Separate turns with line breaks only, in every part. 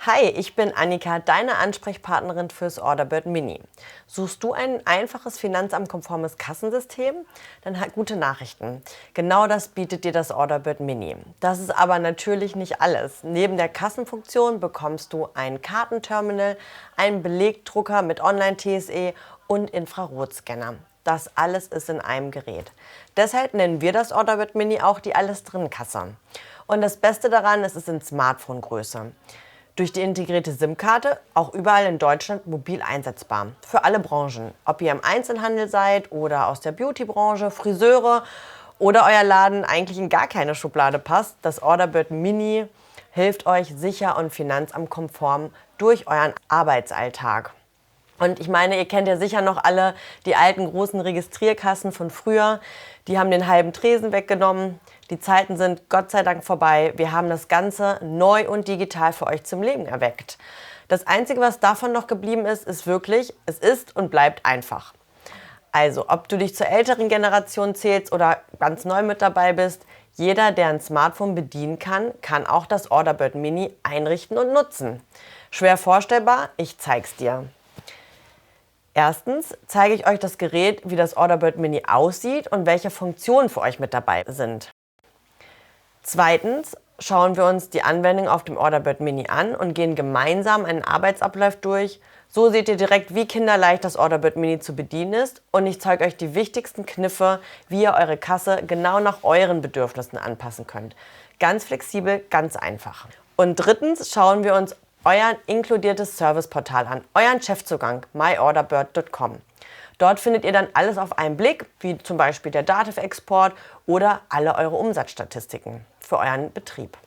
Hi, ich bin Annika, deine Ansprechpartnerin fürs Orderbird Mini. Suchst du ein einfaches finanzamtkonformes Kassensystem? Dann gute Nachrichten. Genau das bietet dir das Orderbird Mini. Das ist aber natürlich nicht alles. Neben der Kassenfunktion bekommst du ein Kartenterminal, einen Belegdrucker mit Online-TSE und Infrarotscanner. Das alles ist in einem Gerät. Deshalb nennen wir das Orderbird Mini auch die Alles-Drin-Kasse. Und das Beste daran, es ist in Smartphone-Größe. Durch die integrierte SIM-Karte auch überall in Deutschland mobil einsetzbar. Für alle Branchen. Ob ihr im Einzelhandel seid oder aus der Beauty-Branche, Friseure oder euer Laden eigentlich in gar keine Schublade passt, das Orderbird Mini hilft euch sicher und finanzamtkonform durch euren Arbeitsalltag. Und ich meine, ihr kennt ja sicher noch alle die alten großen Registrierkassen von früher. Die haben den halben Tresen weggenommen. Die Zeiten sind Gott sei Dank vorbei. Wir haben das Ganze neu und digital für euch zum Leben erweckt. Das Einzige, was davon noch geblieben ist, ist wirklich, es ist und bleibt einfach. Also, ob du dich zur älteren Generation zählst oder ganz neu mit dabei bist, jeder, der ein Smartphone bedienen kann, kann auch das Orderbird Mini einrichten und nutzen. Schwer vorstellbar? Ich zeig's dir. Erstens zeige ich euch das Gerät, wie das Orderbird Mini aussieht und welche Funktionen für euch mit dabei sind. Zweitens schauen wir uns die Anwendung auf dem Orderbird Mini an und gehen gemeinsam einen Arbeitsablauf durch. So seht ihr direkt, wie kinderleicht das Orderbird Mini zu bedienen ist und ich zeige euch die wichtigsten Kniffe, wie ihr eure Kasse genau nach euren Bedürfnissen anpassen könnt. Ganz flexibel, ganz einfach. Und drittens schauen wir uns euer inkludiertes Serviceportal an, euren Chefzugang myorderbird.com. Dort findet ihr dann alles auf einen Blick, wie zum Beispiel der Dativ-Export oder alle eure Umsatzstatistiken für euren Betrieb.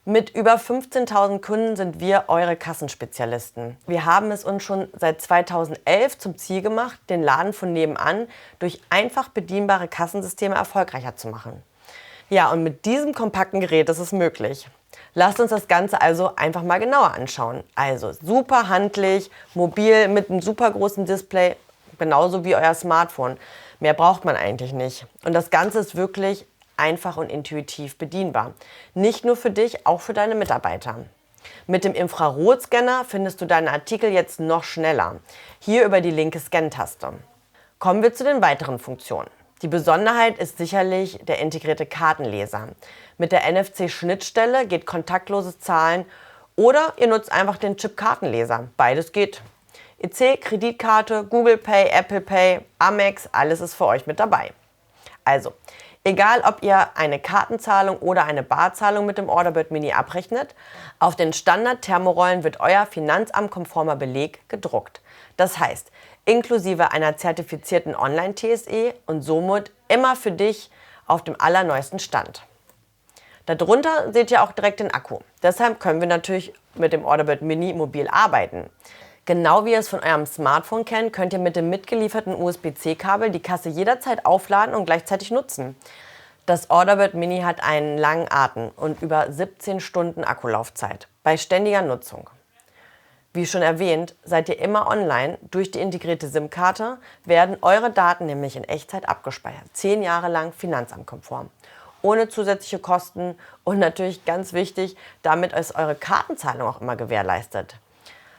Mit über 15.000 Kunden sind wir eure Kassenspezialisten. Wir haben es uns schon seit 2011 zum Ziel gemacht, den Laden von nebenan durch einfach bedienbare Kassensysteme erfolgreicher zu machen. Ja, und mit diesem kompakten Gerät ist es möglich. Lasst uns das Ganze also einfach mal genauer anschauen. Also super handlich, mobil mit einem super großen Display, genauso wie euer Smartphone. Mehr braucht man eigentlich nicht. Und das Ganze ist wirklich einfach und intuitiv bedienbar. Nicht nur für dich, auch für deine Mitarbeiter. Mit dem Infrarotscanner findest du deine Artikel jetzt noch schneller. Hier über die linke Scan-Taste. Kommen wir zu den weiteren Funktionen. Die Besonderheit ist sicherlich der integrierte Kartenleser. Mit der NFC-Schnittstelle geht kontaktloses Zahlen oder ihr nutzt einfach den Chip-Kartenleser. Beides geht. EC, Kreditkarte, Google Pay, Apple Pay, Amex, alles ist für euch mit dabei. Also, egal ob ihr eine Kartenzahlung oder eine Barzahlung mit dem Orderbird Mini abrechnet, auf den Standard-Thermorollen wird euer finanzamtkonformer Beleg gedruckt. Das heißt, inklusive einer zertifizierten Online-TSE und somit immer für dich auf dem allerneuesten Stand. Darunter seht ihr auch direkt den Akku. Deshalb können wir natürlich mit dem Orderbird Mini mobil arbeiten. Genau wie ihr es von eurem Smartphone kennt, könnt ihr mit dem mitgelieferten USB-C-Kabel die Kasse jederzeit aufladen und gleichzeitig nutzen. Das Orderbird Mini hat einen langen Atem und über 17 Stunden Akkulaufzeit bei ständiger Nutzung. Wie schon erwähnt, seid ihr immer online. Durch die integrierte SIM-Karte werden eure Daten nämlich in Echtzeit abgespeichert. 10 Jahre lang finanzamtkonform. Ohne zusätzliche Kosten und natürlich ganz wichtig, damit ist eure Kartenzahlung auch immer gewährleistet.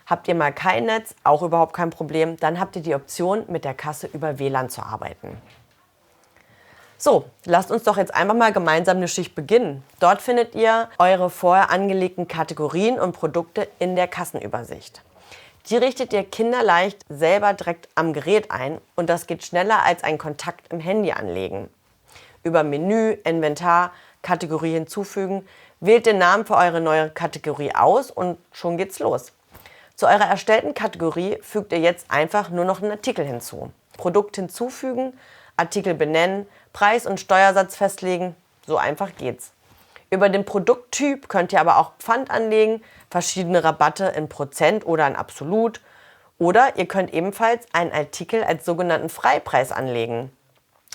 Habt ihr mal kein Netz, auch überhaupt kein Problem, dann habt ihr die Option, mit der Kasse über WLAN zu arbeiten. So, lasst uns doch jetzt einfach mal gemeinsam eine Schicht beginnen. Dort findet ihr eure vorher angelegten Kategorien und Produkte in der Kassenübersicht. Die richtet ihr kinderleicht selber direkt am Gerät ein und das geht schneller als ein Kontakt im Handy anlegen. Über Menü, Inventar, Kategorie hinzufügen, wählt den Namen für eure neue Kategorie aus und schon geht's los. Zu eurer erstellten Kategorie fügt ihr jetzt einfach nur noch einen Artikel hinzu. Produkt hinzufügen, Artikel benennen, Preis und Steuersatz festlegen, so einfach geht's. Über den Produkttyp könnt ihr aber auch Pfand anlegen, verschiedene Rabatte in Prozent oder in Absolut. Oder ihr könnt ebenfalls einen Artikel als sogenannten Freipreis anlegen.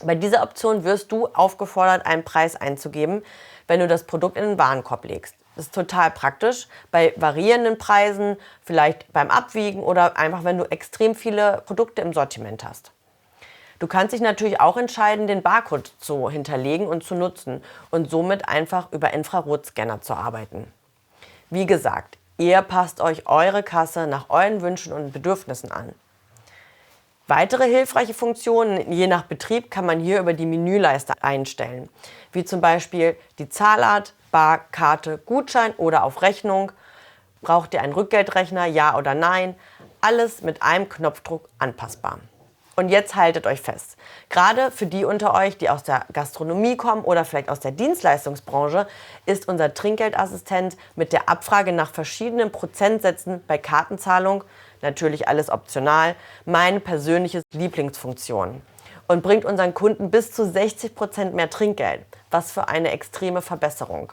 Bei dieser Option wirst du aufgefordert, einen Preis einzugeben, wenn du das Produkt in den Warenkorb legst. Das ist total praktisch bei variierenden Preisen, vielleicht beim Abwiegen oder einfach, wenn du extrem viele Produkte im Sortiment hast. Du kannst dich natürlich auch entscheiden, den Barcode zu hinterlegen und zu nutzen und somit einfach über Infrarotscanner zu arbeiten. Wie gesagt, Ihr passt euch eure Kasse nach euren Wünschen und Bedürfnissen an. Weitere hilfreiche Funktionen, je nach Betrieb, kann man hier über die Menüleiste einstellen, wie zum Beispiel die Zahlart, Bar, Karte, Gutschein oder auf Rechnung. Braucht ihr einen Rückgeldrechner, ja oder nein? Alles mit einem Knopfdruck anpassbar. Und jetzt haltet euch fest. Gerade für die unter euch, die aus der Gastronomie kommen oder vielleicht aus der Dienstleistungsbranche, ist unser Trinkgeldassistent mit der Abfrage nach verschiedenen Prozentsätzen bei Kartenzahlung, natürlich alles optional, meine persönliche Lieblingsfunktion und bringt unseren Kunden bis zu 60% mehr Trinkgeld. Was für eine extreme Verbesserung.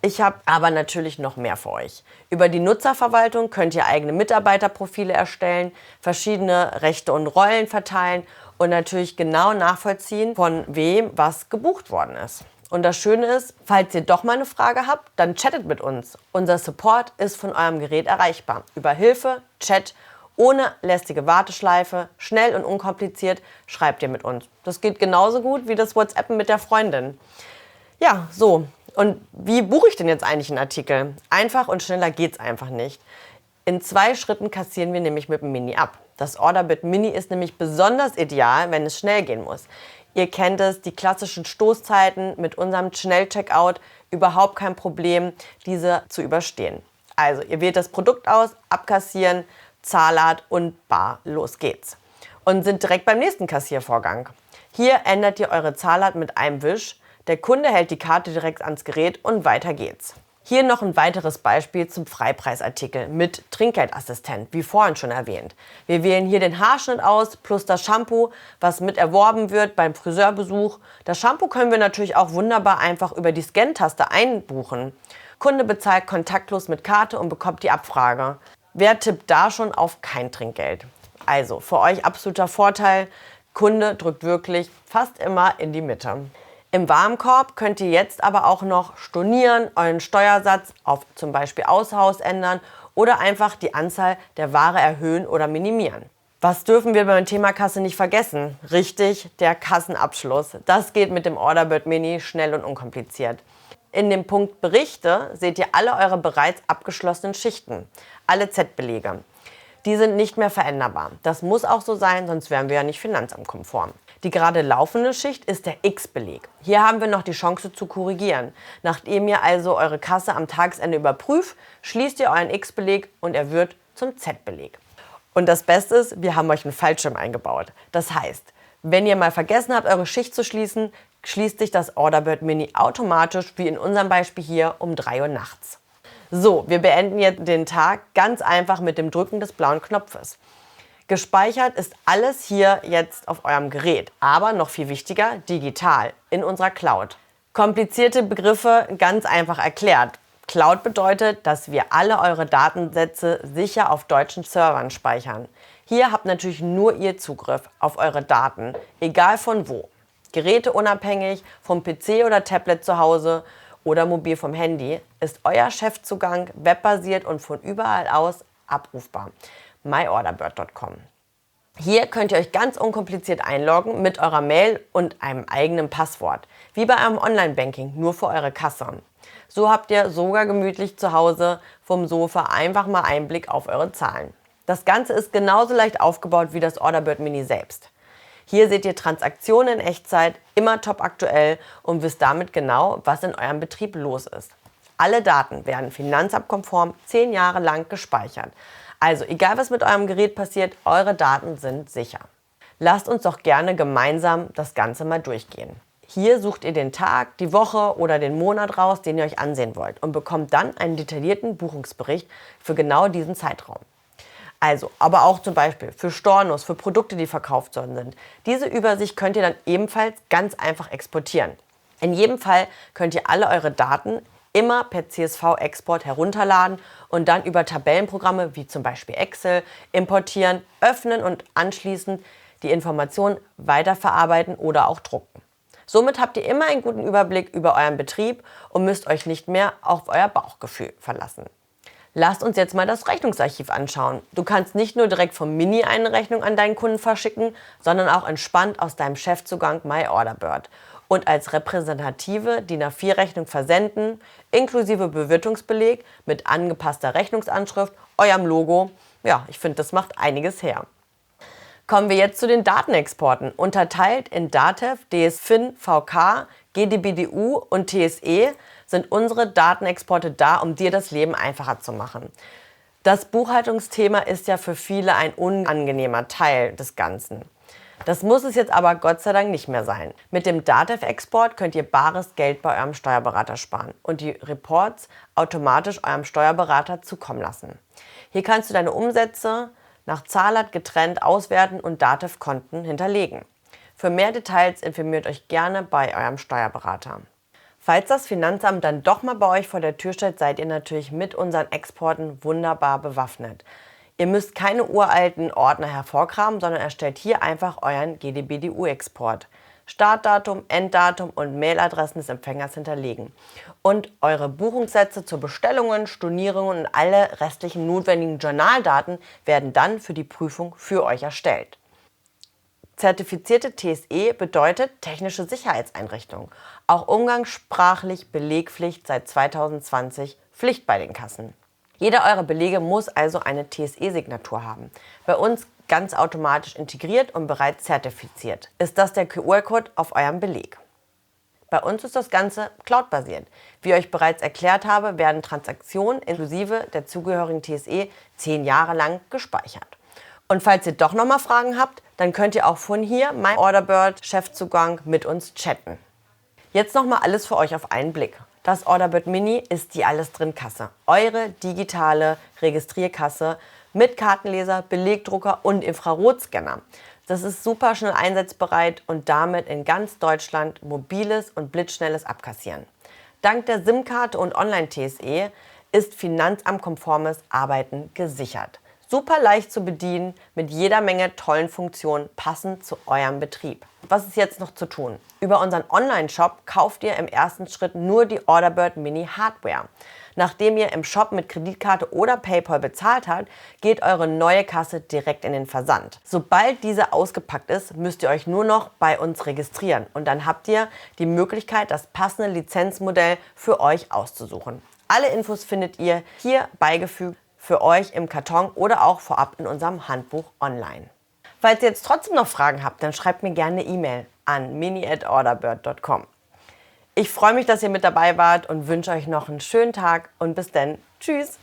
Ich habe aber natürlich noch mehr für euch. Über die Nutzerverwaltung könnt ihr eigene Mitarbeiterprofile erstellen, verschiedene Rechte und Rollen verteilen und natürlich genau nachvollziehen, von wem was gebucht worden ist. Und das Schöne ist, falls ihr doch mal eine Frage habt, dann chattet mit uns. Unser Support ist von eurem Gerät erreichbar. Über Hilfe, Chat, ohne lästige Warteschleife, schnell und unkompliziert schreibt ihr mit uns. Das geht genauso gut wie das WhatsAppen mit der Freundin. Ja, so. Und wie buche ich denn jetzt eigentlich einen Artikel? Einfach und schneller geht's einfach nicht. In 2 Schritten kassieren wir nämlich mit dem Mini ab. Das Orderbird Mini ist nämlich besonders ideal, wenn es schnell gehen muss. Ihr kennt es, die klassischen Stoßzeiten mit unserem Schnellcheckout, überhaupt kein Problem, diese zu überstehen. Also, ihr wählt das Produkt aus, abkassieren, Zahlart und bar, los geht's. Und sind direkt beim nächsten Kassiervorgang. Hier ändert ihr eure Zahlart mit einem Wisch. Der Kunde hält die Karte direkt ans Gerät und weiter geht's. Hier noch ein weiteres Beispiel zum Freipreisartikel mit Trinkgeldassistent, wie vorhin schon erwähnt. Wir wählen hier den Haarschnitt aus plus das Shampoo, was mit erworben wird beim Friseurbesuch. Das Shampoo können wir natürlich auch wunderbar einfach über die Scan-Taste einbuchen. Kunde bezahlt kontaktlos mit Karte und bekommt die Abfrage. Wer tippt da schon auf kein Trinkgeld? Also für euch absoluter Vorteil, Kunde drückt wirklich fast immer in die Mitte. Im Warenkorb könnt ihr jetzt aber auch noch stornieren, euren Steuersatz auf zum Beispiel Außerhaus ändern oder einfach die Anzahl der Ware erhöhen oder minimieren. Was dürfen wir beim Thema Kasse nicht vergessen? Richtig, der Kassenabschluss. Das geht mit dem Orderbird Mini schnell und unkompliziert. In dem Punkt Berichte seht ihr alle eure bereits abgeschlossenen Schichten, alle Z-Belege. Die sind nicht mehr veränderbar. Das muss auch so sein, sonst wären wir ja nicht finanzamtkonform. Die gerade laufende Schicht ist der X-Beleg. Hier haben wir noch die Chance zu korrigieren. Nachdem ihr also eure Kasse am Tagesende überprüft, schließt ihr euren X-Beleg und er wird zum Z-Beleg. Und das Beste ist, wir haben euch einen Fallschirm eingebaut. Das heißt, wenn ihr mal vergessen habt, eure Schicht zu schließen, schließt sich das Orderbird Mini automatisch, wie in unserem Beispiel hier, um 3 Uhr nachts. So, wir beenden jetzt den Tag ganz einfach mit dem Drücken des blauen Knopfes. Gespeichert ist alles hier jetzt auf eurem Gerät, aber noch viel wichtiger, digital, in unserer Cloud. Komplizierte Begriffe ganz einfach erklärt. Cloud bedeutet, dass wir alle eure Datensätze sicher auf deutschen Servern speichern. Hier habt natürlich nur ihr Zugriff auf eure Daten, egal von wo. Geräteunabhängig, vom PC oder Tablet zu Hause oder mobil vom Handy, ist euer Chefzugang webbasiert und von überall aus abrufbar. myOrderbird.com. Hier könnt ihr euch ganz unkompliziert einloggen mit eurer Mail und einem eigenen Passwort. Wie bei einem Online-Banking, nur für eure Kasse. So habt ihr sogar gemütlich zu Hause vom Sofa einfach mal Einblick auf eure Zahlen. Das Ganze ist genauso leicht aufgebaut wie das Orderbird Mini selbst. Hier seht ihr Transaktionen in Echtzeit, immer top aktuell und wisst damit genau, was in eurem Betrieb los ist. Alle Daten werden finanzamtkonform 10 Jahre lang gespeichert. Also egal was mit eurem Gerät passiert, eure Daten sind sicher. Lasst uns doch gerne gemeinsam das Ganze mal durchgehen. Hier sucht ihr den Tag, die Woche oder den Monat raus, den ihr euch ansehen wollt und bekommt dann einen detaillierten Buchungsbericht für genau diesen Zeitraum. Also, aber auch zum Beispiel für Stornos, für Produkte, die verkauft worden sind. Diese Übersicht könnt ihr dann ebenfalls ganz einfach exportieren. In jedem Fall könnt ihr alle eure Daten immer per CSV-Export herunterladen und dann über Tabellenprogramme wie zum Beispiel Excel importieren, öffnen und anschließend die Informationen weiterverarbeiten oder auch drucken. Somit habt ihr immer einen guten Überblick über euren Betrieb und müsst euch nicht mehr auf euer Bauchgefühl verlassen. Lasst uns jetzt mal das Rechnungsarchiv anschauen. Du kannst nicht nur direkt vom Mini eine Rechnung an deinen Kunden verschicken, sondern auch entspannt aus deinem Chefzugang myOrderbird. und als repräsentative DIN A4-Rechnung versenden, inklusive Bewirtungsbeleg mit angepasster Rechnungsanschrift, eurem Logo. Ja, ich finde, das macht einiges her. Kommen wir jetzt zu den Datenexporten. Unterteilt in DATEV, DSFIN, VK, GDBDU und TSE sind unsere Datenexporte da, um dir das Leben einfacher zu machen. Das Buchhaltungsthema ist ja für viele ein unangenehmer Teil des Ganzen. Das muss es jetzt aber Gott sei Dank nicht mehr sein. Mit dem DATEV-Export könnt ihr bares Geld bei eurem Steuerberater sparen und die Reports automatisch eurem Steuerberater zukommen lassen. Hier kannst du deine Umsätze nach Zahlart getrennt auswerten und DATEV-Konten hinterlegen. Für mehr Details informiert euch gerne bei eurem Steuerberater. Falls das Finanzamt dann doch mal bei euch vor der Tür steht, seid ihr natürlich mit unseren Exporten wunderbar bewaffnet. Ihr müsst keine uralten Ordner hervorkramen, sondern erstellt hier einfach euren GDBDU-Export. Startdatum, Enddatum und Mailadressen des Empfängers hinterlegen. Und eure Buchungssätze zu Bestellungen, Stornierungen und alle restlichen notwendigen Journaldaten werden dann für die Prüfung für euch erstellt. Zertifizierte TSE bedeutet technische Sicherheitseinrichtung. Auch umgangssprachlich Belegpflicht seit 2020 Pflicht bei den Kassen. Jeder eurer Belege muss also eine TSE-Signatur haben. Bei uns ganz automatisch integriert und bereits zertifiziert. Ist das der QR-Code auf eurem Beleg? Bei uns ist das Ganze cloudbasiert. Wie ich euch bereits erklärt habe, werden Transaktionen inklusive der zugehörigen TSE 10 Jahre lang gespeichert. Und falls ihr doch nochmal Fragen habt, dann könnt ihr auch von hier, mein Orderbird, Chefzugang, mit uns chatten. Jetzt nochmal alles für euch auf einen Blick. Das Orderbird Mini ist die Alles-Drin-Kasse. Eure digitale Registrierkasse mit Kartenleser, Belegdrucker und Infrarotscanner. Das ist super schnell einsatzbereit und damit in ganz Deutschland mobiles und blitzschnelles Abkassieren. Dank der SIM-Karte und Online-TSE ist finanzamtkonformes Arbeiten gesichert. Super leicht zu bedienen, mit jeder Menge tollen Funktionen passend zu eurem Betrieb. Was ist jetzt noch zu tun? Über unseren Online-Shop kauft ihr im ersten Schritt nur die Orderbird Mini Hardware. Nachdem ihr im Shop mit Kreditkarte oder PayPal bezahlt habt, geht eure neue Kasse direkt in den Versand. Sobald diese ausgepackt ist, müsst ihr euch nur noch bei uns registrieren und dann habt ihr die Möglichkeit, das passende Lizenzmodell für euch auszusuchen. Alle Infos findet ihr hier beigefügt für euch im Karton oder auch vorab in unserem Handbuch online. Falls ihr jetzt trotzdem noch Fragen habt, dann schreibt mir gerne eine E-Mail an mini@orderbird.com. Ich freue mich, dass ihr mit dabei wart und wünsche euch noch einen schönen Tag und bis dann. Tschüss!